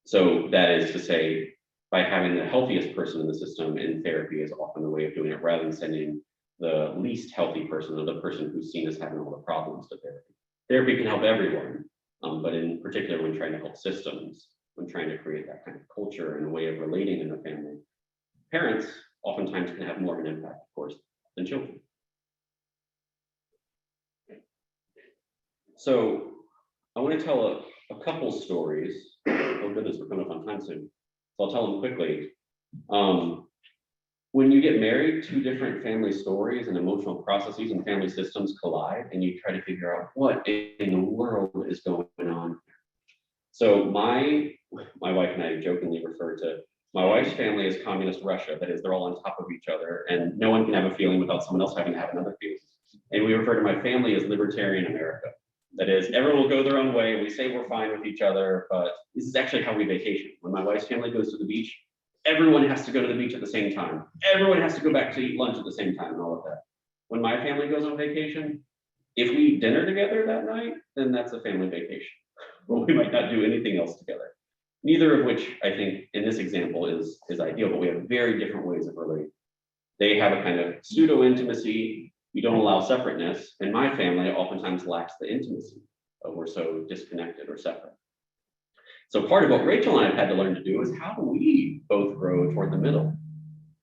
So that is to say, by having the healthiest person in the system in therapy is often the way of doing it, rather than sending the least healthy person or the person who's seen as having all the problems to therapy. Therapy can help everyone, but in particular when trying to help systems, when trying to create that kind of culture and a way of relating in the family, parents oftentimes can have more of an impact, of course, than children. So I want to tell a couple stories. Oh goodness, we're coming up on time soon. So I'll tell them quickly. When you get married, two different family stories and emotional processes and family systems collide, and you try to figure out what in the world is going on. So my wife and I jokingly refer to my wife's family as communist Russia. That is, they're all on top of each other, and no one can have a feeling without someone else having to have another feeling. And we refer to my family as libertarian America. That is, everyone will go their own way. We say we're fine with each other, but this is actually how we vacation. When my wife's family goes to the beach, everyone has to go to the beach at the same time. Everyone has to go back to eat lunch at the same time and all of that. When my family goes on vacation, if we eat dinner together that night, then that's a family vacation. Or we might not do anything else together. Neither of which I think in this example is ideal, but we have very different ways of relating. They have a kind of pseudo intimacy. We don't allow separateness. And my family oftentimes lacks the intimacy. We're so disconnected or separate. So part of what Rachel and I have had to learn to do is how do we both grow toward the middle,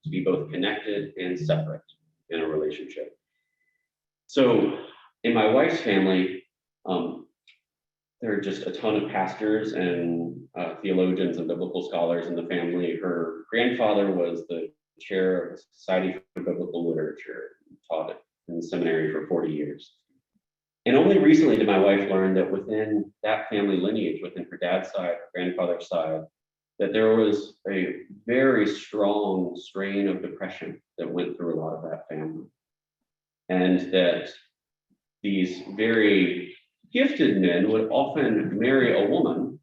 to be both connected and separate in a relationship. So in my wife's family, there are just a ton of pastors and theologians and biblical scholars in the family. Her grandfather was the chair of the Society for Biblical Literature, taught it in the seminary for 40 years. And only recently did my wife learn that within that family lineage, within her dad's side, her grandfather's side, that there was a very strong strain of depression that went through a lot of that family. And that these very gifted men would often marry a woman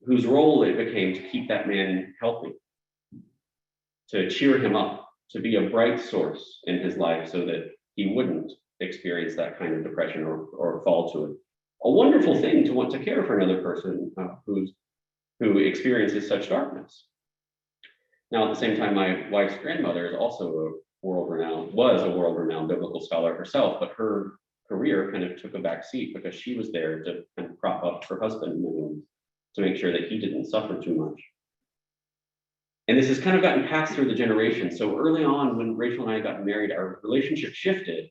whose role it became to keep that man healthy, to cheer him up, to be a bright source in his life so that he wouldn't experience that kind of depression or fall to it. A wonderful thing to want to care for another person who experiences such darkness. Now, at the same time, my wife's grandmother is also was a world-renowned biblical scholar herself, but her career kind of took a back seat because she was there to kind of prop up her husband to make sure that he didn't suffer too much. And this has kind of gotten passed through the generations. So early on, when Rachel and I got married, our relationship shifted.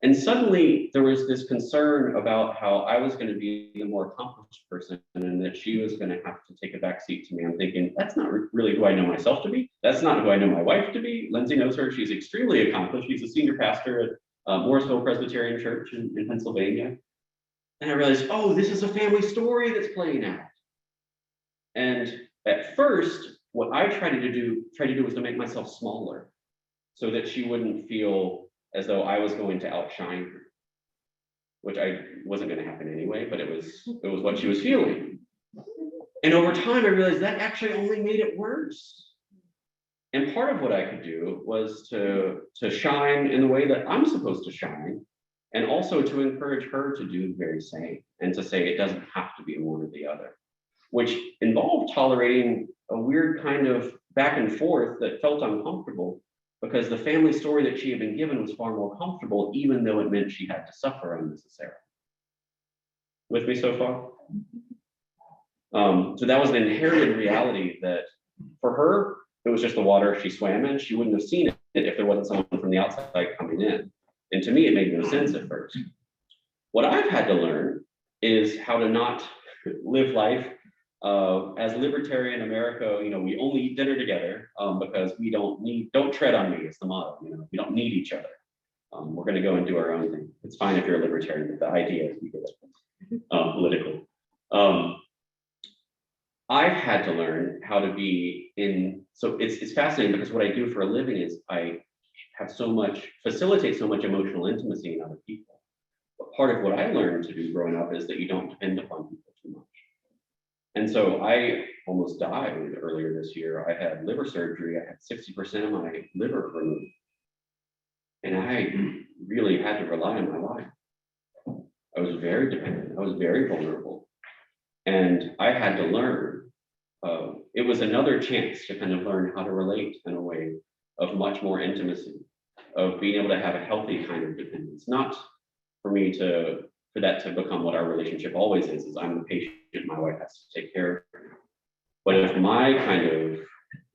And suddenly there was this concern about how I was going to be the more accomplished person and that she was going to have to take a back seat to me. I'm thinking, that's not really who I know myself to be. That's not who I know my wife to be. Lindsay knows her. She's extremely accomplished. She's a senior pastor at Morrisville Presbyterian Church in Pennsylvania. And I realized, oh, this is a family story that's playing out. And at first, what I tried to do was to make myself smaller so that she wouldn't feel as though I was going to outshine her, which I wasn't going to happen anyway, but it was what she was feeling. And over time, I realized that actually only made it worse. And part of what I could do was to shine in the way that I'm supposed to shine, and also to encourage her to do the very same, and to say it doesn't have to be one or the other, which involved tolerating a weird kind of back and forth that felt uncomfortable, because the family story that she had been given was far more comfortable, even though it meant she had to suffer unnecessarily. With me so far? So that was an inherited reality that for her, it was just the water she swam in. She wouldn't have seen it if there wasn't someone from the outside coming in. And to me, it made no sense at first. What I've had to learn is how to not live life as libertarian America. We only eat dinner together because we don't tread on me is the motto. We don't need each other. We're going to go and do our own thing. It's fine if you're a libertarian, but the idea is we get it political. I've had to learn how to be so it's fascinating because what I do for a living is I facilitate so much emotional intimacy in other people. But part of what I learned to do growing up is that you don't depend upon people too much. And so I almost died earlier this year. I had liver surgery. I had 60% of my liver removed. And I really had to rely on my wife. I was very dependent. I was very vulnerable. And I had to learn it was another chance to kind of learn how to relate in a way of much more intimacy, of being able to have a healthy kind of dependence, not for me for that to become what our relationship always is I'm the patient, my wife has to take care of me. But if my kind of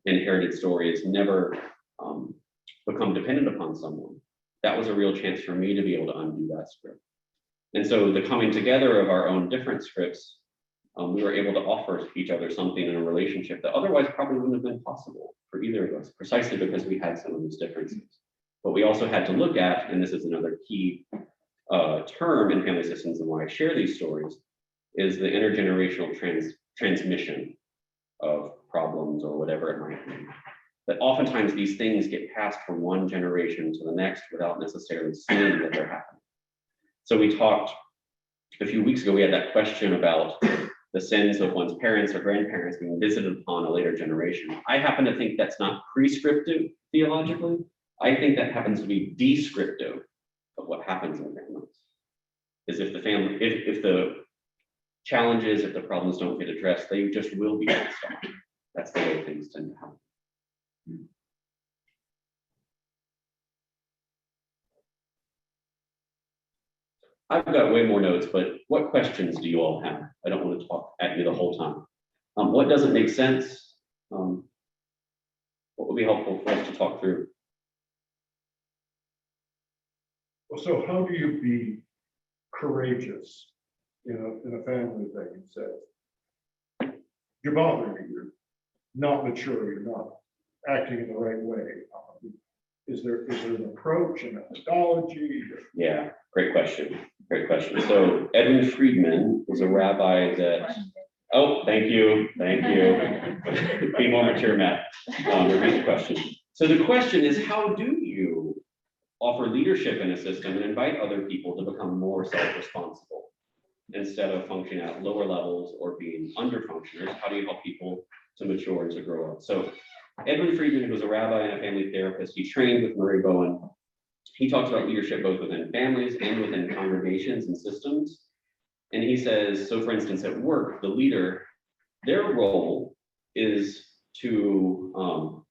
inherited story is never become dependent upon someone, that was a real chance for me to be able to undo that script. And so the coming together of our own different scripts, we were able to offer each other something in a relationship that otherwise probably wouldn't have been possible for either of us, precisely because we had some of these differences. But we also had to look at, and this is another key term in family systems and why I share these stories, is the intergenerational transmission of problems or whatever it might be. That oftentimes these things get passed from one generation to the next without necessarily seeing that they're happening. So we talked a few weeks ago, we had that question about the sins of one's parents or grandparents being visited upon a later generation. I happen to think that's not prescriptive theologically. I think that happens to be descriptive of what happens in families. Is if the family, if the challenges, if the problems don't get addressed, they just will be passed on. That's the way things tend to happen. I've got way more notes, but what questions do you all have? I don't want to talk at you the whole time. What doesn't make sense? What would be helpful for us to talk through? Well, so how do you be courageous in a family that you say you're bothering me, you're not mature, you're not acting in the right way? Is there an approach and a methodology? Yeah, great question. Great question. So Edwin Friedman was a rabbi that, oh, thank you. Be more mature, Matt. Repeat the question. So the question is, how do you offer leadership in a system and invite other people to become more self-responsible instead of functioning at lower levels or being under-functioners? How do you help people to mature and to grow up? So Edwin Friedman was a rabbi and a family therapist. He trained with Murray Bowen. He talks about leadership both within families and within congregations and systems. And he says, so for instance, at work, the leader, their role is to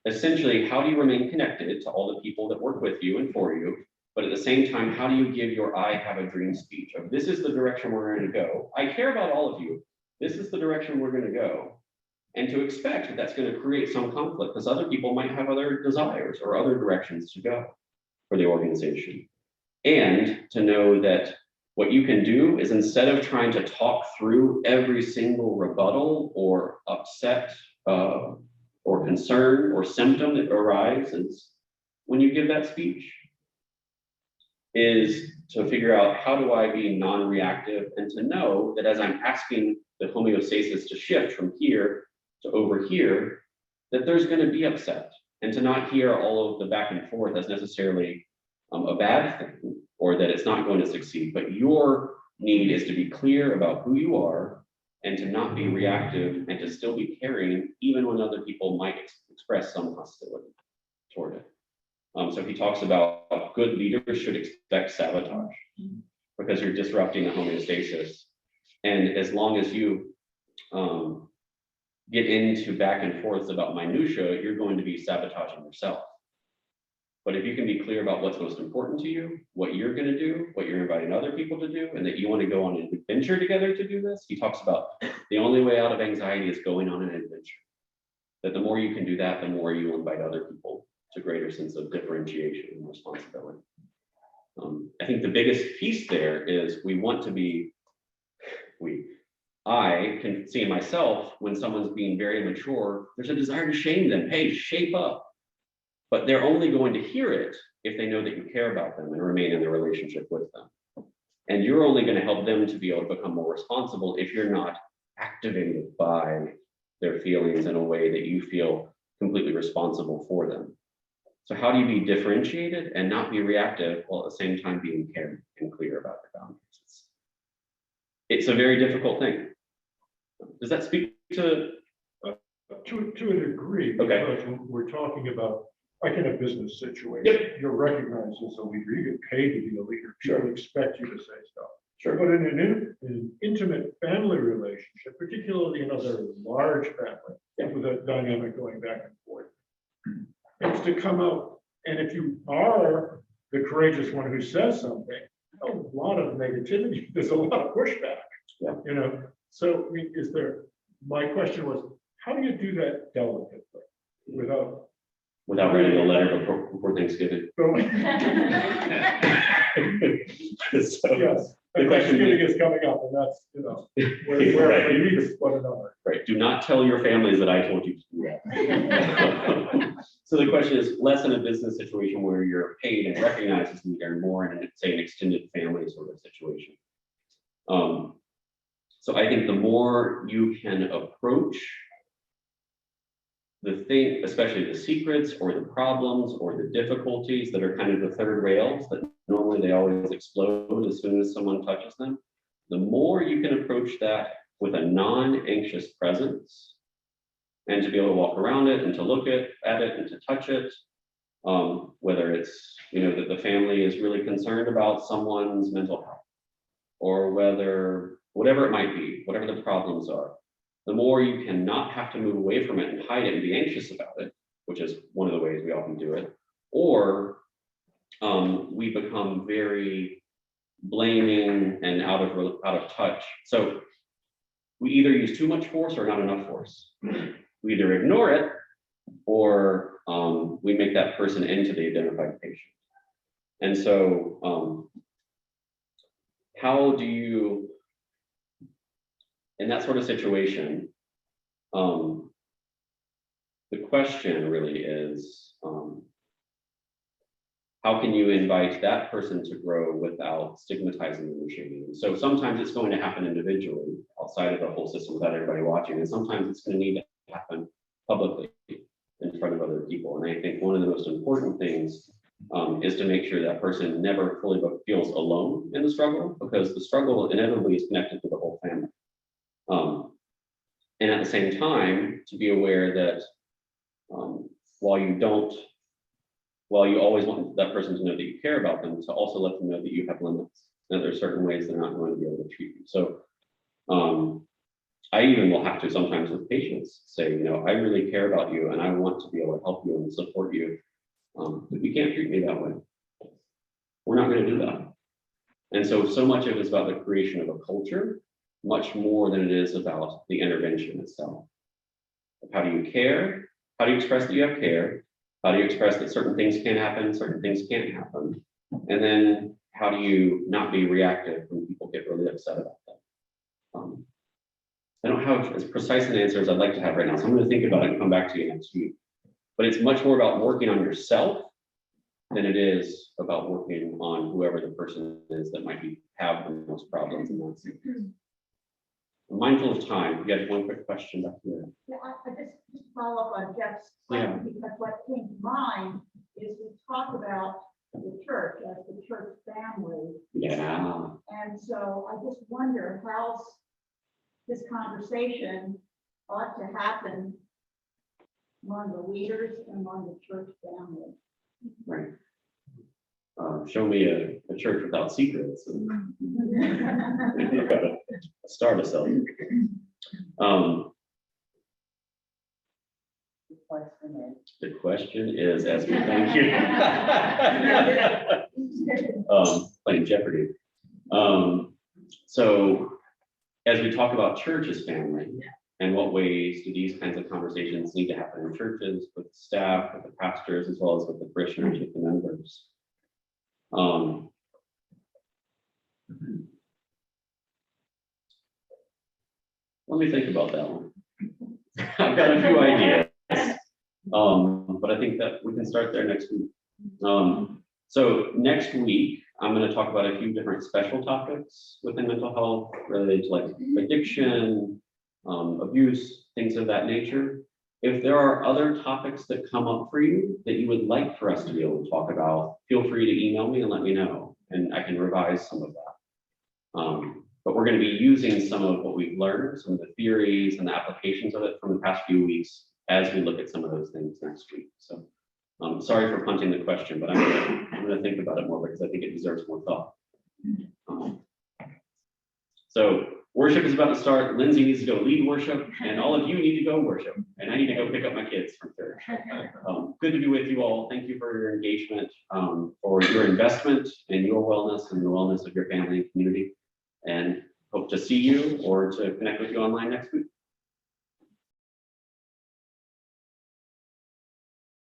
essentially, how do you remain connected to all the people that work with you and for you? But at the same time, how do you give your I have a dream speech of this is the direction we're going to go. I care about all of you. This is the direction we're going to go. And to expect that that's going to create some conflict because other people might have other desires or other directions to go for the organization. And to know that what you can do is instead of trying to talk through every single rebuttal or upset or concern or symptom that arises when you give that speech, is to figure out how do I be non-reactive and to know that as I'm asking the homeostasis to shift from here to over here, that there's going to be upset, and to not hear all of the back and forth as necessarily a bad thing or that it's not going to succeed, but your need is to be clear about who you are and to not be reactive and to still be caring even when other people might express some hostility toward it. So he talks about good leaders should expect sabotage because you're disrupting the homeostasis. And as long as you get into back and forths about minutia, you're going to be sabotaging yourself. But if you can be clear about what's most important to you, what you're going to do, what you're inviting other people to do, and that you want to go on an adventure together to do this, he talks about the only way out of anxiety is going on an adventure. That the more you can do that, the more you will invite other people to greater sense of differentiation and responsibility. I think the biggest piece there is I can see in myself when someone's being very immature, there's a desire to shame them. Hey, shape up. But they're only going to hear it if they know that you care about them and remain in the relationship with them. And you're only going to help them to be able to become more responsible if you're not activated by their feelings in a way that you feel completely responsible for them. So how do you be differentiated and not be reactive while at the same time being caring and clear about your boundaries? It's a very difficult thing. Does that speak to a degree? Okay. Because when we're talking about, like in a business situation, Yep. you're recognized as a leader. You get paid to be a leader. Sure. People expect you to say stuff. Sure. But in an intimate family relationship, particularly in a very large come out, and if you are the courageous one who says something, a lot of negativity, there's a lot of pushback. Yeah. You know, so I mean, my question was, how do you do that delicately without writing a letter before Thanksgiving. going? So, Yes, the and question Thanksgiving is coming up, and that's, you know, where Right. we meet one another. right, do not tell your families that I told you to do that. So the question is less in a business situation where you're paid and recognized as a leader, and more in, say, an extended family sort of situation. So I think the more you can approach the thing, especially the secrets or the problems or the difficulties that are kind of the third rails that normally they always explode as soon as someone touches them, the more you can approach that with a non-anxious presence and to be able to walk around it and to look at it and to touch it, whether it's, you know, that the family is really concerned about someone's mental health, or whether, whatever it might be, whatever the problems are, the more you can not have to move away from it and hide it and be anxious about it, which is one of the ways we often do it, or we become very blaming and out of touch. So we either use too much force or not enough force. We either ignore it or we make that person into the identified patient. And so how do you, in that sort of situation, the question really is, how can you invite that person to grow without stigmatizing the machine? So sometimes it's going to happen individually outside of the whole system without everybody watching, and sometimes it's going to need to happen publicly in front of other people. And I think one of the most important things is to make sure that person never fully feels alone in the struggle, because the struggle inevitably is connected to the whole family. And at the same time, to be aware that while you always want that person to know that you care about them, to also let them know that you have limits, that there's certain ways they're not going to be able to treat you. So I even will have to sometimes with patients say, you know, I really care about you and I want to be able to help you and support you, but you can't treat me that way. We're not going to do that. And so much of it is about the creation of a culture, much more than it is about the intervention itself. How do you care? How do you express that you have care? How do you express that certain things can happen, certain things can't happen? And then how do you not be reactive when people get really upset about that? I don't have as precise an answer as I'd like to have right now, so I'm going to think about it and come back to you next week. But it's much more about working on yourself than it is about working on whoever the person is that might have the most problems in that sequence. I'm mindful of time. You have one quick question back here. Yeah, I just follow up on Jeff's Yeah. question, because what came to mind is we talk about the church as the church family. Yeah. And so I just wonder how this conversation ought to happen among the leaders and among the church family. Right. Show me a church without secrets. And you've got to start a cell. The question is, as we thank you, playing Jeopardy. So as we talk about church as family, and what ways do these kinds of conversations need to happen in churches, with staff, with the pastors, as well as with the parishioners, with the members? Let me think about that one. I've got a few ideas, but I think that we can start there next week. So next week, I'm going to talk about a few different special topics within mental health related to like addiction, abuse, things of that nature. If there are other topics that come up for you that you would like for us to be able to talk about, feel free to email me and let me know, and I can revise some of that. But we're going to be using some of what we've learned, some of the theories and the applications of it from the past few weeks as we look at some of those things next week. So sorry for punting the question, but I'm going to think about it more because I think it deserves more thought. So Worship is about to start. Lindsay needs to go lead worship, and all of you need to go worship. And I need to go pick up my kids from church. Good to be with you all. Thank you for your engagement, for your investment in your wellness and the wellness of your family and community. And hope to see you or to connect with you online next week.